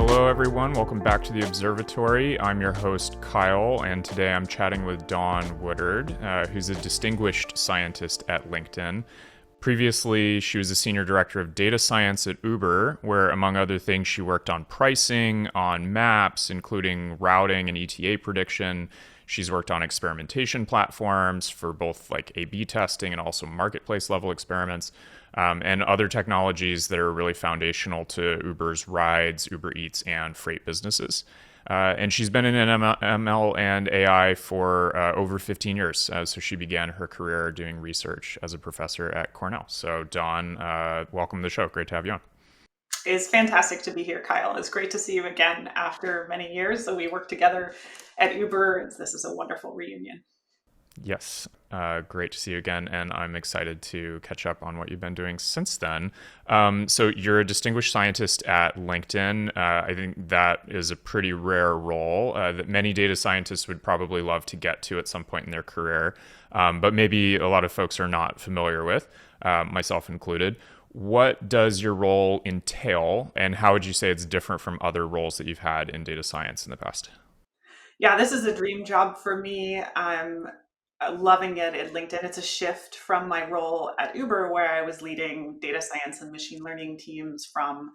Hello, everyone. Welcome back to the Observatory. I'm your host, Kyle, and today I'm chatting with Dawn Woodard, who's a distinguished scientist at LinkedIn. Previously, she was a senior director of data science at Uber, where, among other things, she worked on pricing, on maps, including routing and ETA prediction. She's worked on experimentation platforms for both like A/B testing and also marketplace level experiments, and other technologies that are really foundational to Uber's rides, Uber Eats, and freight businesses. And she's been in ML and AI for over 15 years. So she began her career doing research as a professor at Cornell. So Dawn, welcome to the show. Great to have you on. It's fantastic to be here, Kyle. It's great to see you again after many years. So we worked together at Uber. This is a wonderful reunion. Yes, great to see you again, and I'm excited to catch up on what you've been doing since then. So you're a distinguished scientist at LinkedIn. I think that is a pretty rare role that many data scientists would probably love to get to at some point in their career, but maybe a lot of folks are not familiar with, myself included. What does your role entail, and how would you say it's different from other roles that you've had in data science in the past? Yeah, this is a dream job for me. I'm loving it at LinkedIn. It's a shift from my role at Uber, where I was leading data science and machine learning teams from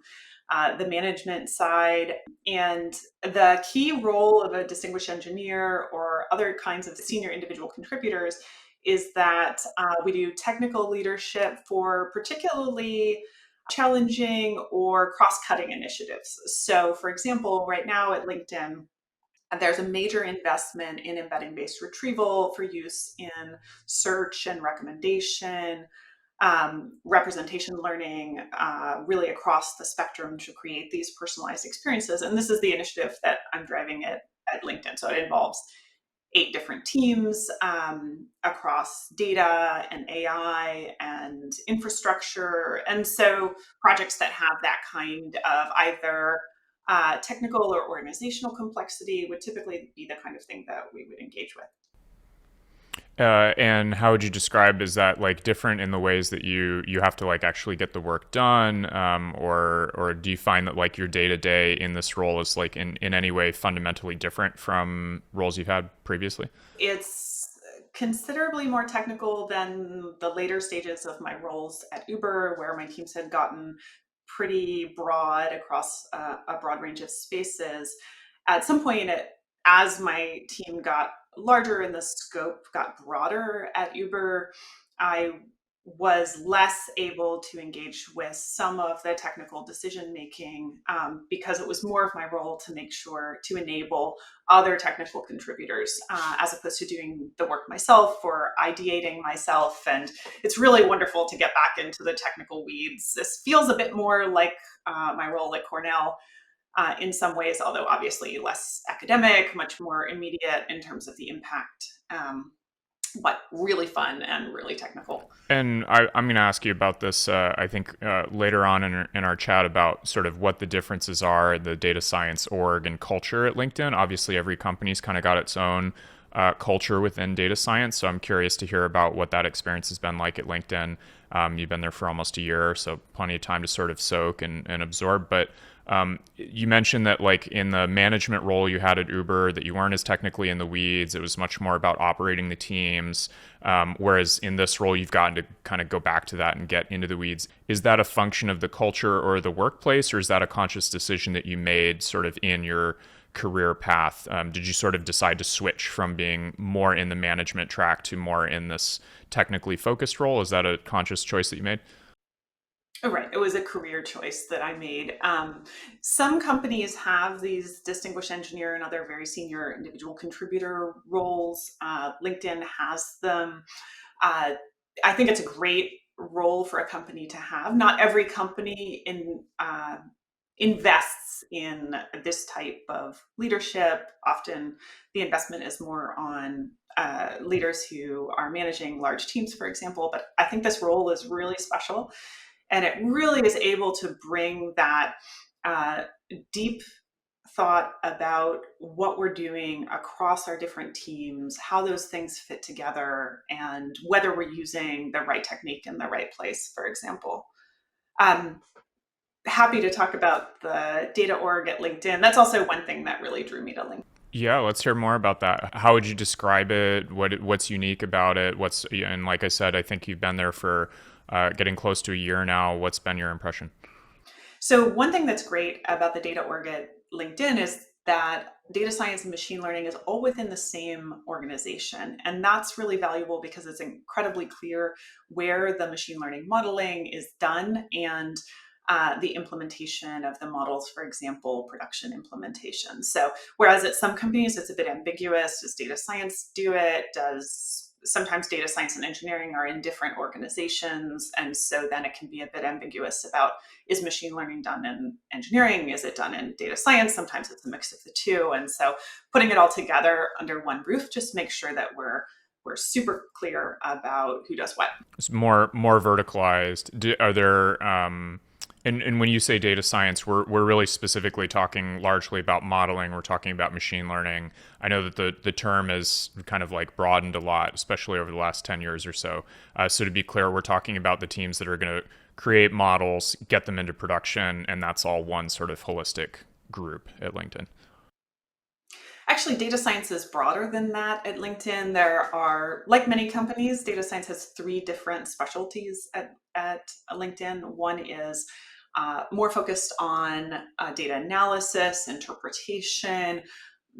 the management side. And the key role of a distinguished engineer or other kinds of senior individual contributors is that we do technical leadership for particularly challenging or cross-cutting initiatives. So, for example, right now at LinkedIn, there's a major investment in embedding-based retrieval for use in search and recommendation, representation learning, really across the spectrum to create these personalized experiences. And this is the initiative that I'm driving at LinkedIn. So it involves 8 different teams across data and AI and infrastructure. And so projects that have that kind of either technical or organizational complexity would typically be the kind of thing that we would engage with. And how would you describe, is that like different in the ways that you have to like actually get the work done, or do you find that like your day to day in this role is like in any way fundamentally different from roles you've had previously? It's considerably more technical than the later stages of my roles at Uber, where my teams had gotten pretty broad across a broad range of spaces. At some point, as my team got larger and the scope got broader at Uber, I was less able to engage with some of the technical decision making because it was more of my role to make sure to enable other technical contributors as opposed to doing the work myself or ideating myself. And it's really wonderful to get back into the technical weeds. This feels a bit more like my role at Cornell in some ways, although obviously less academic, much more immediate in terms of the impact. But really fun and really technical. And I'm going to ask you about this, I think, later on in our chat about sort of what the differences are, the data science org and culture at LinkedIn. Obviously, every company's kind of got its own culture within data science. So I'm curious to hear about what that experience has been like at LinkedIn. You've been there for almost a year, so plenty of time to sort of soak and absorb. But you mentioned that like in the management role you had at Uber, that you weren't as technically in the weeds. It was much more about operating the teams. Whereas in this role, you've gotten to kind of go back to that and get into the weeds. Is that a function of the culture or the workplace, or is that a conscious decision that you made sort of in your career path? Did you sort of decide to switch from being more in the management track to more in this technically focused role? Is that a conscious choice that you made? Oh, right. It was a career choice that I made. Some companies have these distinguished engineer and other very senior individual contributor roles. LinkedIn has them. Uh, I think it's a great role for a company to have. Not every company invests in this type of leadership. Often the investment is more on leaders who are managing large teams, for example. But I think this role is really special. And it really is able to bring that uh, deep thought about what we're doing across our different teams, how those things fit together, and whether we're using the right technique in the right place, for example. Um, happy to talk about the data org at LinkedIn. That's also one thing that really drew me to LinkedIn. Yeah, let's hear more about that. How would you describe it? What's unique about it? What's yeah, and like I said, I think you've been there for getting close to a year now. What's been your impression? So one thing that's great about the data org at LinkedIn is that data science and machine learning is all within the same organization. And that's really valuable because it's incredibly clear where the machine learning modeling is done and the implementation of the models, for example, production implementation. So, whereas at some companies it's a bit ambiguous, does data science do it? Does sometimes data science and engineering are in different organizations, and so then it can be a bit ambiguous about, is machine learning done in engineering, is it done in data science? Sometimes it's a mix of the two, and so putting it all together under one roof just makes sure that we're super clear about who does what. It's more verticalized. Are there and when you say data science, we're really specifically talking largely about modeling. We're talking about machine learning. I know that the term is kind of like broadened a lot, especially over the last 10 years or so. So to be clear, we're talking about the teams that are going to create models, get them into production, and that's all one sort of holistic group at LinkedIn. Actually, data science is broader than that at LinkedIn. There are, like many companies, data science has three different specialties at LinkedIn. One is more focused on data analysis, interpretation.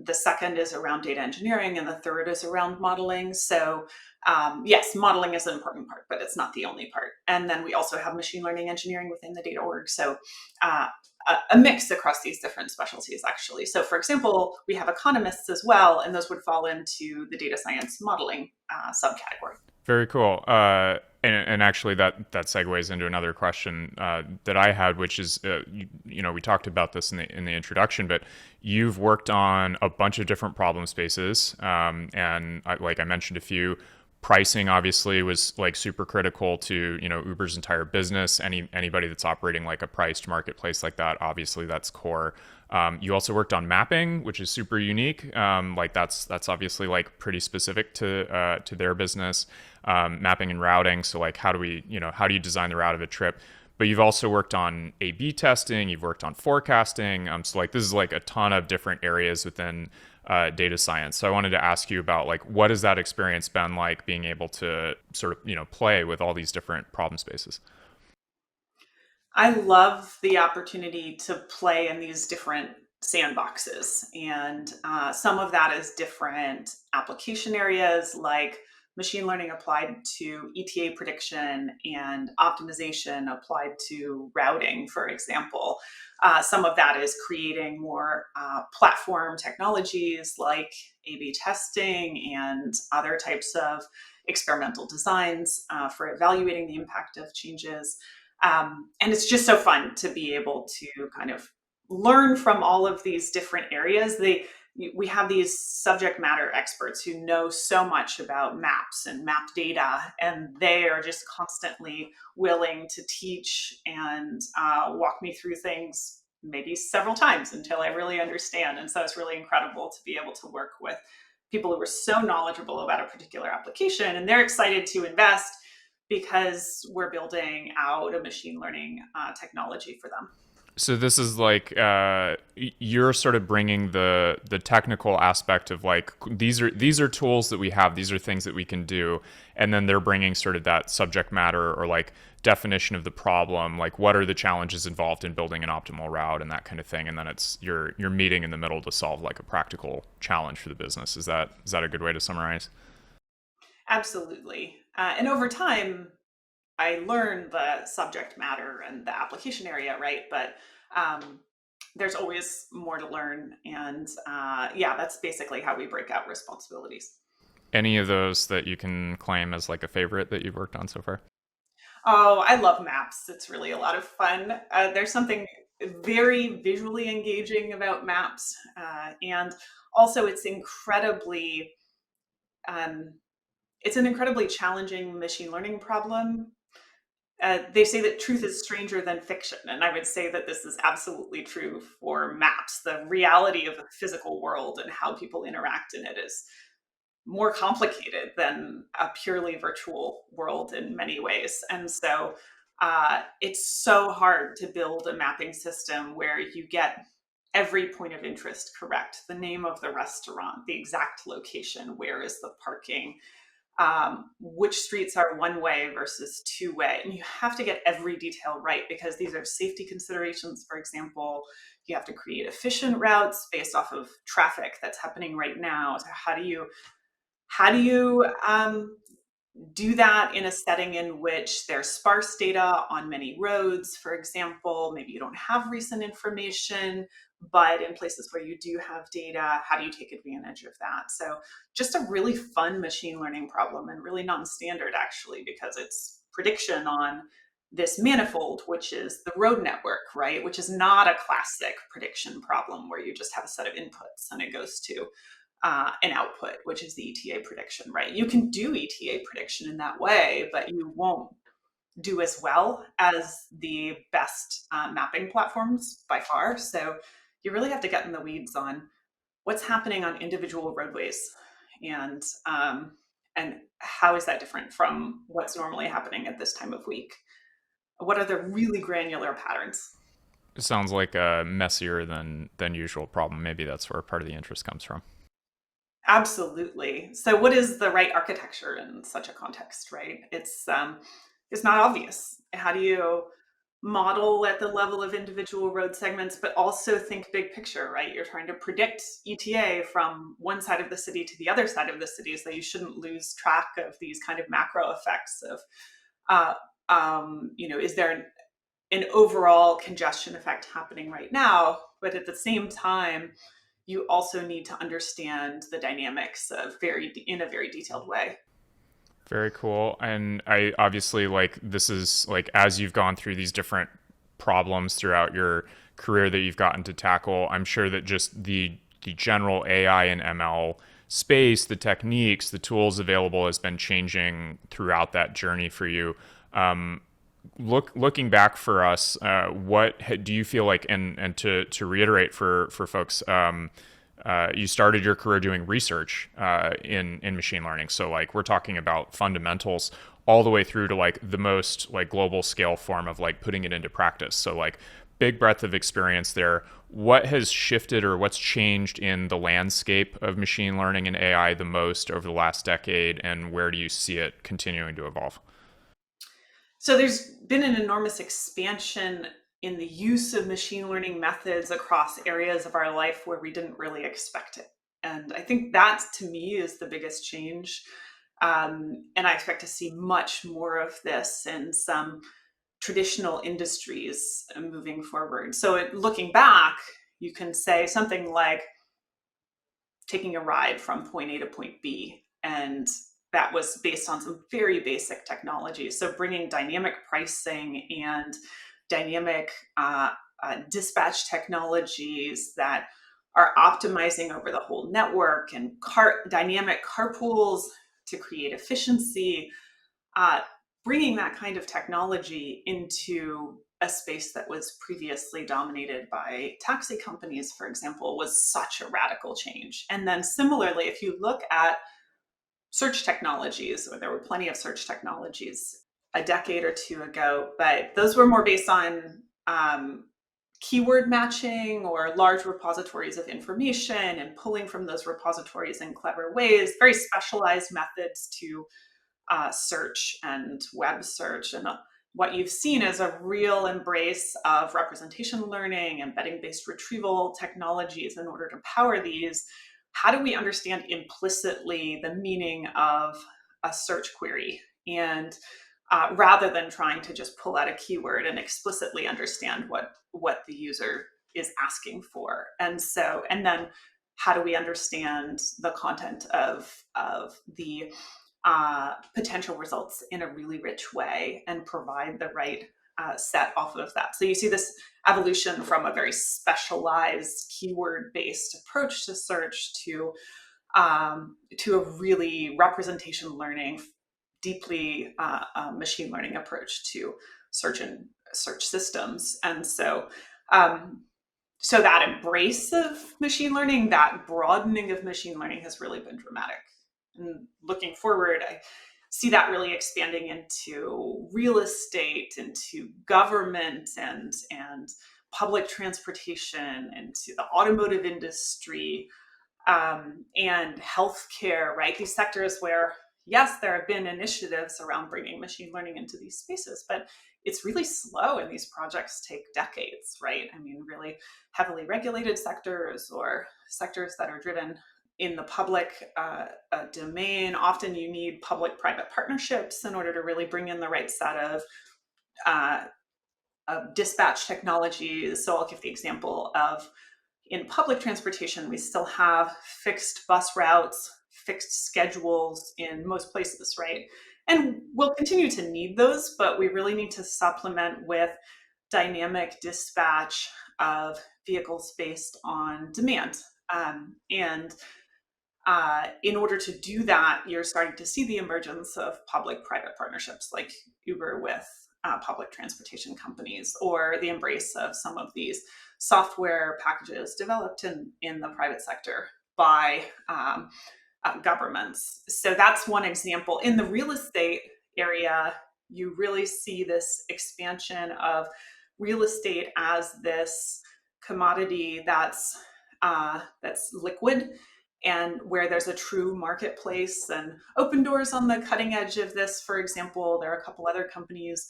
The second is around data engineering, and the third is around modeling. So, yes, modeling is an important part, but it's not the only part. And then we also have machine learning engineering within the data org. So, uh, a mix across these different specialties, actually. So, for example, we have economists as well, and those would fall into the data science modeling subcategory. Very cool. And actually, that segues into another question that I had, which is, we talked about this in the introduction, but you've worked on a bunch of different problem spaces, and like I mentioned a few. Pricing obviously was like super critical to Uber's entire business. Anybody that's operating like a priced marketplace like that, obviously that's core. You also worked on mapping, which is super unique. Like that's obviously like pretty specific to their business. Mapping and routing. So like how do you design the route of a trip? But you've also worked on A/B testing. You've worked on forecasting. So like this is like a ton of different areas within data science. So I wanted to ask you about like what has that experience been like being able to sort of play with all these different problem spaces. I love the opportunity to play in these different sandboxes. And some of that is different application areas like machine learning applied to ETA prediction and optimization applied to routing, for example. Some of that is creating more platform technologies like A/B testing and other types of experimental designs for evaluating the impact of changes. And it's just so fun to be able to kind of learn from all of these different areas. We have these subject matter experts who know so much about maps and map data, and they are just constantly willing to teach and walk me through things maybe several times until I really understand. And so it's really incredible to be able to work with people who are so knowledgeable about a particular application, and they're excited to invest because we're building out a machine learning technology for them. So this is like you're sort of bringing the technical aspect of like these are tools that we have, these are things that we can do, and then they're bringing sort of that subject matter or like definition of the problem, like what are the challenges involved in building an optimal route and that kind of thing, and then it's you're meeting in the middle to solve like a practical challenge for the business. Is that a good way to summarize? Absolutely. And over time, I learned the subject matter and the application area, right? But um, there's always more to learn. And yeah, that's basically how we break out responsibilities. Any of those that you can claim as like a favorite that you've worked on so far? Oh, I love maps. It's really a lot of fun. There's something very visually engaging about maps. And also, um, it's an incredibly challenging machine learning problem. They say that truth is stranger than fiction, and I would say that this is absolutely true for maps. The reality of the physical world and how people interact in it is more complicated than a purely virtual world in many ways. And so It's so hard to build a mapping system where you get every point of interest correct: the name of the restaurant, the exact location, where is the parking, which streets are one way versus two way. And you have to get every detail right because these are safety considerations. For example, you have to create efficient routes based off of traffic that's happening right now. So how do you do that in a setting in which there's sparse data on many roads, for example? Maybe you don't have recent information, but in places where you do have data, how do you take advantage of that? So just a really fun machine learning problem, and really non-standard actually, because it's prediction on this manifold, which is the road network, right? Which is not a classic prediction problem where you just have a set of inputs and it goes to an output, which is the ETA prediction, right? You can do ETA prediction in that way, but you won't do as well as the best mapping platforms by far. So you really have to get in the weeds on what's happening on individual roadways, and and how is that different from what's normally happening at this time of week? What are the really granular patterns? It sounds like a messier than usual problem. Maybe that's where part of the interest comes from. Absolutely. So, what is the right architecture in such a context, right? It's not obvious. How do you model at the level of individual road segments, but also think big picture, right? You're trying to predict ETA from one side of the city to the other side of the city, so you shouldn't lose track of these kind of macro effects of, uh, is there an overall congestion effect happening right now? But at the same time, you also need to understand the dynamics of in a very detailed way. Very cool. And I obviously like this is like as you've gone through these different problems throughout your career that you've gotten to tackle, I'm sure that just the general AI and ML space, the techniques, the tools available has been changing throughout that journey for you. Looking back for us, what do you feel like? And to reiterate for folks, you started your career doing research in machine learning. So like we're talking about fundamentals all the way through to like the most like global scale form of like putting it into practice. So like big breadth of experience there. What has shifted or what's changed in the landscape of machine learning and AI the most over the last decade, and where do you see it continuing to evolve? So there's been an enormous expansion in the use of machine learning methods across areas of our life where we didn't really expect it. And I think that to me is the biggest change. And I expect to see much more of this in some traditional industries moving forward. So looking back, you can say something like taking a ride from point A to point B. And that was based on some very basic technologies. So bringing dynamic pricing and dynamic dispatch technologies that are optimizing over the whole network, and dynamic carpools to create efficiency, uh, bringing that kind of technology into a space that was previously dominated by taxi companies, for example, was such a radical change. And then similarly, if you look at search technologies, or there were plenty of search technologies a decade or two ago, but those were more based on keyword matching or large repositories of information and pulling from those repositories in clever ways, very specialized methods to search and web search. And what you've seen is a real embrace of representation learning, embedding based retrieval technologies in order to power these. How do we understand implicitly the meaning of a search query? And rather than trying to just pull out a keyword and explicitly understand what the user is asking for. And then how do we understand the content of the potential results in a really rich way and provide the right set off of that. So you see this evolution from a very specialized keyword-based approach to search to a really representation learning, deeply machine learning approach to search and search systems. And so that embrace of machine learning, that broadening of machine learning has really been dramatic. And looking forward, see that really expanding into real estate, into government, and public transportation, into the automotive industry, and healthcare, right? These sectors where, yes, there have been initiatives around bringing machine learning into these spaces, but it's really slow and these projects take decades, right? I mean, really heavily regulated sectors or sectors that are driven in the public domain. Often you need public-private partnerships in order to really bring in the right set uh, of dispatch technologies. So I'll give the example of in public transportation, we still have fixed bus routes, fixed schedules in most places, right? And we'll continue to need those, but we really need to supplement with dynamic dispatch of vehicles based on demand. And in order to do that, you're starting to see the emergence of public-private partnerships like Uber with public transportation companies, or the embrace of some of these software packages developed in the private sector by governments. So that's one example. In the real estate area, you really see this expansion of real estate as this commodity that's liquid, and where there's a true marketplace. And Open Doors on the cutting edge of this, for example. There are a couple other companies,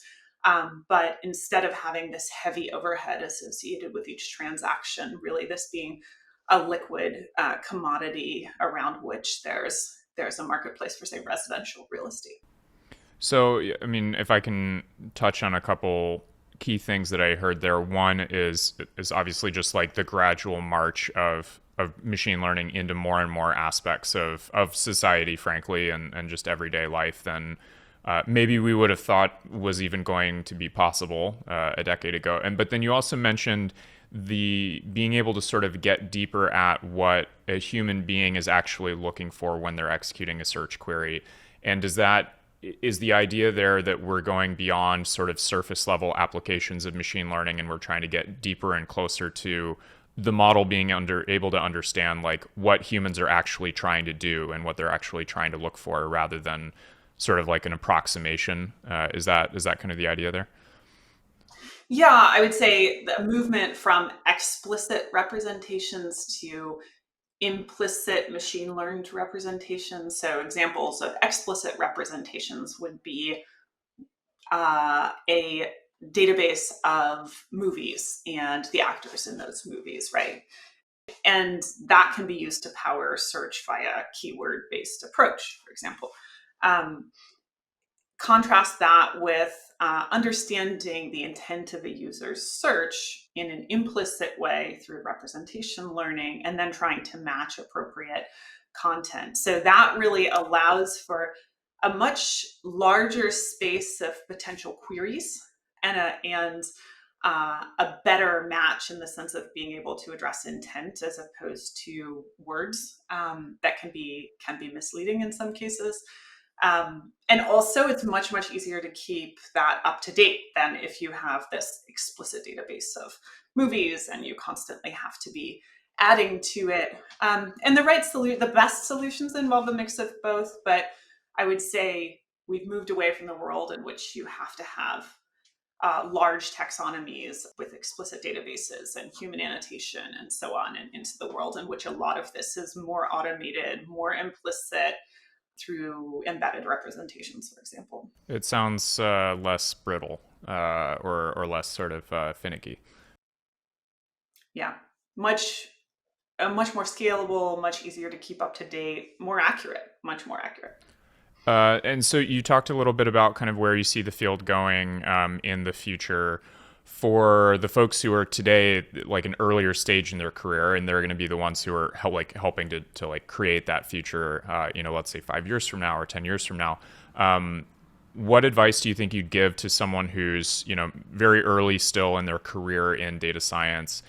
but instead of having this heavy overhead associated with each transaction, really this being a liquid commodity around which there's a marketplace for, say, residential real estate. So, I mean, if I can touch on a couple key things that I heard there. One is obviously just like the gradual march of machine learning into more and more aspects of society, frankly, and just everyday life than maybe we would have thought was even going to be possible a decade ago. But then you also mentioned the being able to sort of get deeper at what a human being is actually looking for when they're executing a search query. And is the idea there that we're going beyond sort of surface level applications of machine learning and we're trying to get deeper and closer to the model being able to understand like what humans are actually trying to do and what they're actually trying to look for, rather than sort of like an approximation? Is that kind of the idea there? Yeah, I would say the movement from explicit representations to implicit machine learned representations. So examples of explicit representations would be a database of movies and the actors in those movies, right? And that can be used to power search via keyword-based approach, for example. Contrast that with understanding the intent of a user's search in an implicit way through representation learning, and then trying to match appropriate content. So that really allows for a much larger space of potential queries and a better match in the sense of being able to address intent as opposed to words that can be misleading in some cases. And also it's much easier to keep that up to date than if you have this explicit database of movies and you constantly have to be adding to it. And the best solutions involve a mix of both, but I would say we've moved away from the world in which you have to have large taxonomies with explicit databases and human annotation and so on, and into the world in which a lot of this is more automated, more implicit, through embedded representations, for example. It sounds less brittle or less sort of finicky. Yeah, much more scalable, much easier to keep up to date, more accurate, much more accurate. And so you talked a little bit about kind of where you see the field going in the future for the folks who are today like an earlier stage in their career, and they're going to be the ones who are helping to like create that future, let's say 5 years from now or 10 years from now. What advice do you think you'd give to someone who's, very early still in their career in data science?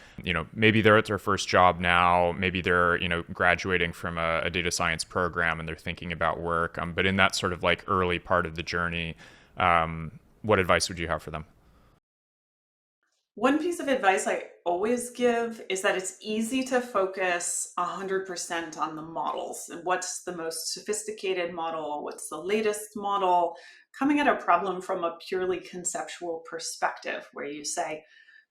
Maybe they're at their first job now, maybe they're, graduating from a data science program and they're thinking about work. But in that sort of like early part of the journey, what advice would you have for them? One piece of advice I always give is that it's easy to focus 100% on the models and what's the most sophisticated model, what's the latest model, coming at a problem from a purely conceptual perspective where you say,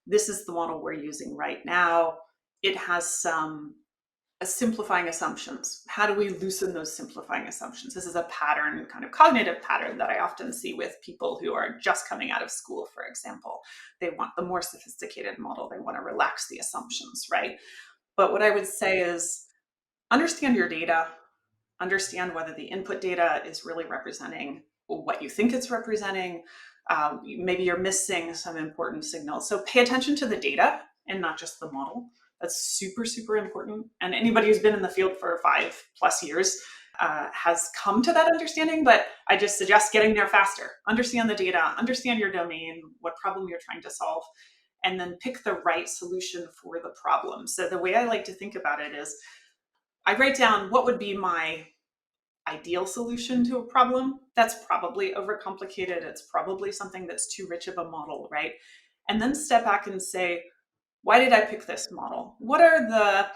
this is the model we're using right now. It has some simplifying assumptions. How do we loosen those simplifying assumptions? This is a pattern, kind of cognitive pattern that I often see with people who are just coming out of school, for example. They want the more sophisticated model. They want to relax the assumptions, right? But what I would say is understand your data, understand whether the input data is really representing what you think it's representing. Maybe you're missing some important signals. So pay attention to the data and not just the model. That's super, super important. And anybody who's been in the field for 5+ years has come to that understanding, but I just suggest getting there faster. Understand the data, understand your domain, what problem you're trying to solve, and then pick the right solution for the problem. So the way I like to think about it is I write down what would be my ideal solution to a problem. That's probably overcomplicated. It's probably something that's too rich of a model, right? And then step back and say, why did I pick this model? What are the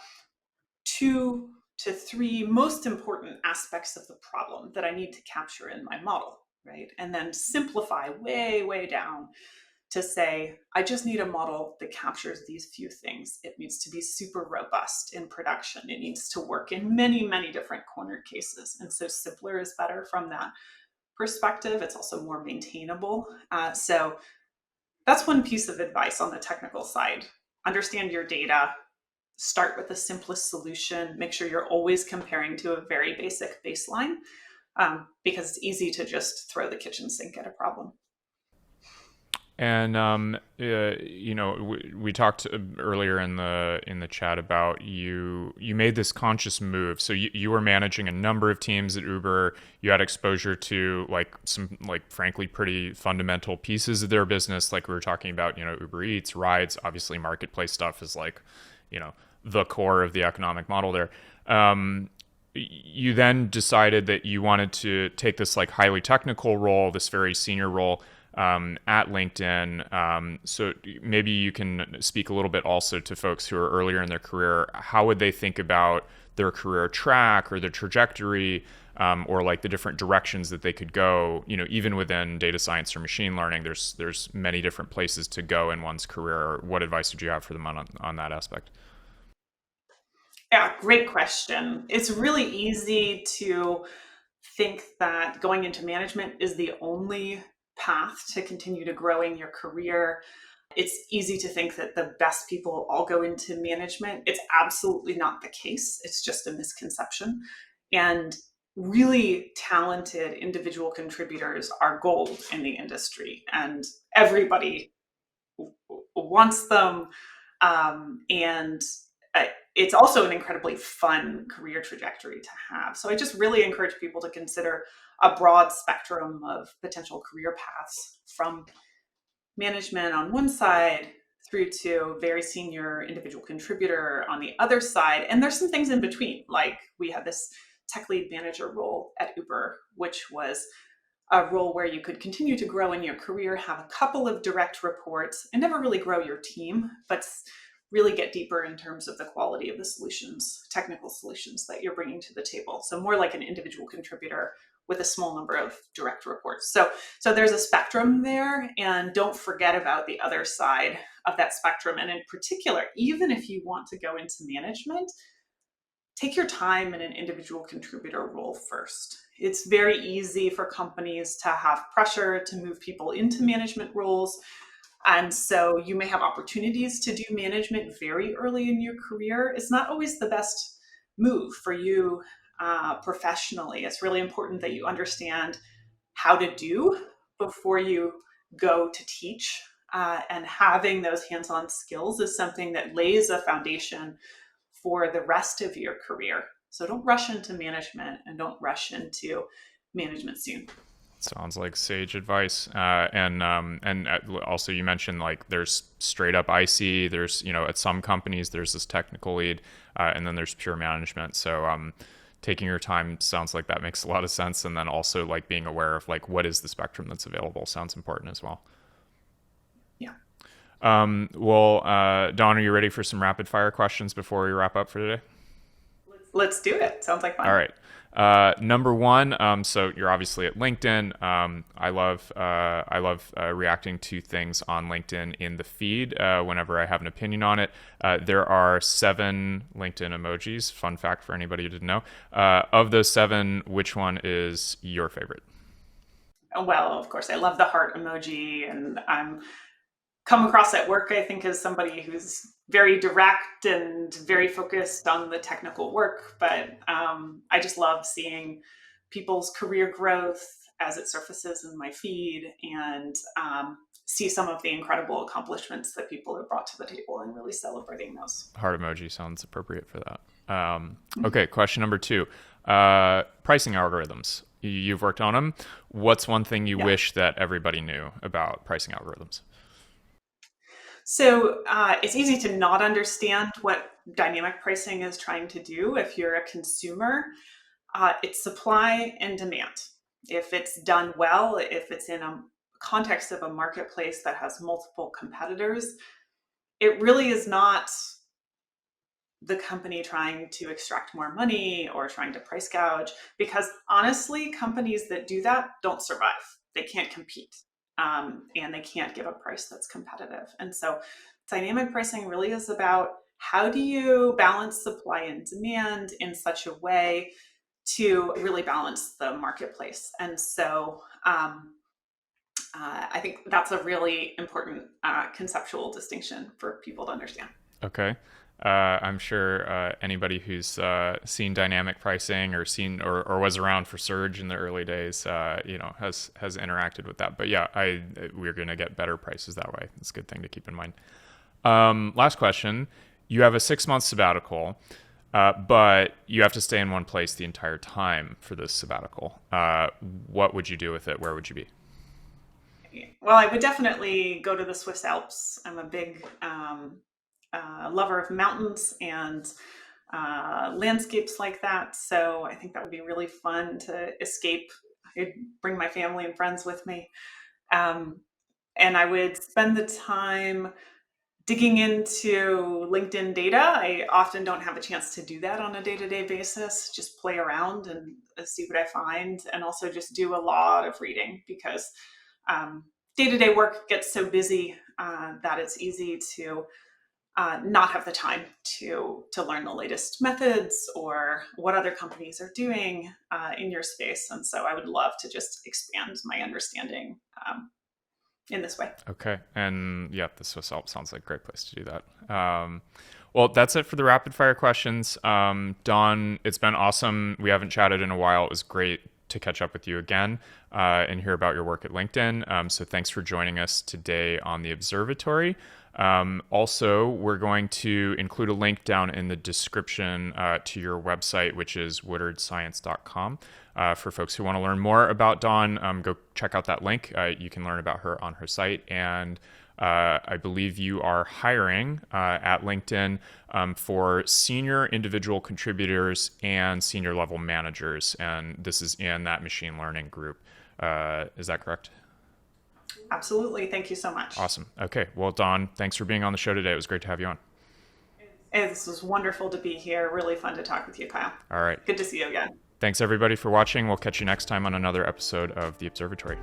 2 to 3 most important aspects of the problem that I need to capture in my model, right? And then simplify way, way down to say, I just need a model that captures these few things. It needs to be super robust in production. It needs to work in many, many different corner cases. And so simpler is better from that perspective. It's also more maintainable. So that's one piece of advice on the technical side. Understand your data, start with the simplest solution, make sure you're always comparing to a very basic baseline, because it's easy to just throw the kitchen sink at a problem. And we talked earlier in the chat about you made this conscious move. So you were managing a number of teams at Uber. You had exposure to like some like frankly pretty fundamental pieces of their business, like we were talking about. Uber Eats, rides, obviously marketplace stuff is like the core of the economic model there. You then decided that you wanted to take this like highly technical role, this very senior role at LinkedIn. So maybe you can speak a little bit also to folks who are earlier in their career. How would they think about their career track or their trajectory, or like the different directions that they could go? Even within data science or machine learning, there's many different places to go in one's career. What advice would you have for them on that aspect? Yeah, great question. It's really easy to think that going into management is the only path to continue to growing your career. It's easy to think that the best people all go into management. It's absolutely not the case. It's just a misconception. And really talented individual contributors are gold in the industry, and everybody wants them. And it's also an incredibly fun career trajectory to have. So I just really encourage people to consider a broad spectrum of potential career paths, from management on one side through to very senior individual contributor on the other side. And there's some things in between, like we had this tech lead manager role at Uber, which was a role where you could continue to grow in your career, have a couple of direct reports, and never really grow your team, but really get deeper in terms of the quality of the solutions, technical solutions that you're bringing to the table. So more like an individual contributor with a small number of direct reports. So there's a spectrum there, and don't forget about the other side of that spectrum. And in particular, even if you want to go into management, take your time in an individual contributor role first. It's very easy for companies to have pressure to move people into management roles. And so you may have opportunities to do management very early in your career. It's not always the best move for you professionally. It's really important that you understand how to do before you go to teach. And having those hands-on skills is something that lays a foundation for the rest of your career. So don't rush into management, and don't rush into management soon. Sounds like sage advice. And also you mentioned like there's straight up IC. There's at some companies there's this technical lead, and then there's pure management. So taking your time sounds like that makes a lot of sense. And then also like being aware of like what is the spectrum that's available sounds important as well. Yeah. Dawn, are you ready for some rapid fire questions before we wrap up for today? Let's do it. Sounds like All fun. right. Number one, so you're obviously at LinkedIn. I love reacting to things on LinkedIn in the feed whenever I have an opinion on it. There are 7 LinkedIn emojis. Fun fact for anybody who didn't know. Of those 7, which one is your favorite? Well, of course, I love the heart emoji, and I'm come across at work, I think, as somebody who's very direct and very focused on the technical work. But I just love seeing people's career growth as it surfaces in my feed, and see some of the incredible accomplishments that people have brought to the table and really celebrating those. Heart emoji sounds appropriate for that. Okay, question number 2. Pricing algorithms. You've worked on them. What's one thing you Yeah. wish that everybody knew about pricing algorithms? So it's easy to not understand what dynamic pricing is trying to do if you're a consumer. It's supply and demand. If it's done well, if it's in a context of a marketplace that has multiple competitors, it really is not the company trying to extract more money or trying to price gouge, because honestly, companies that do that don't survive. They can't compete, and they can't give a price that's competitive. And so dynamic pricing really is about how do you balance supply and demand in such a way to really balance the marketplace. And so I think that's a really important conceptual distinction for people to understand. Okay. I'm sure anybody who's seen dynamic pricing or seen or was around for Surge in the early days, has interacted with that. But yeah, we're gonna get better prices that way. It's a good thing to keep in mind. Last question: you have a 6-month sabbatical, but you have to stay in one place the entire time for this sabbatical. What would you do with it? Where would you be? Well, I would definitely go to the Swiss Alps. I'm a big lover of mountains and landscapes like that. So I think that would be really fun to escape. I'd bring my family and friends with me. Um, and I would spend the time digging into LinkedIn data. I often don't have a chance to do that on a day to day basis, just play around and see what I find, and also just do a lot of reading because day to day work gets so busy that it's easy to not have the time to learn the latest methods or what other companies are doing in your space. And so I would love to just expand my understanding in this way. Okay. And yeah, the Swiss Alps sounds like a great place to do that. Well, that's it for the rapid fire questions. Dawn, it's been awesome. We haven't chatted in a while. It was great to catch up with you again and hear about your work at LinkedIn. So thanks for joining us today on the Observatory. Also, we're going to include a link down in the description to your website, which is woodardscience.com. For folks who want to learn more about Dawn, go check out that link. You can learn about her on her site. And I believe you are hiring at LinkedIn for senior individual contributors and senior level managers. And this is in that machine learning group. Is that correct? Absolutely. Thank you so much. Awesome. Okay. Well, Dawn, thanks for being on the show today. It was great to have you on. This was wonderful to be here. Really fun to talk with you, Kyle. All right. Good to see you again. Thanks, everybody, for watching. We'll catch you next time on another episode of The Observatory.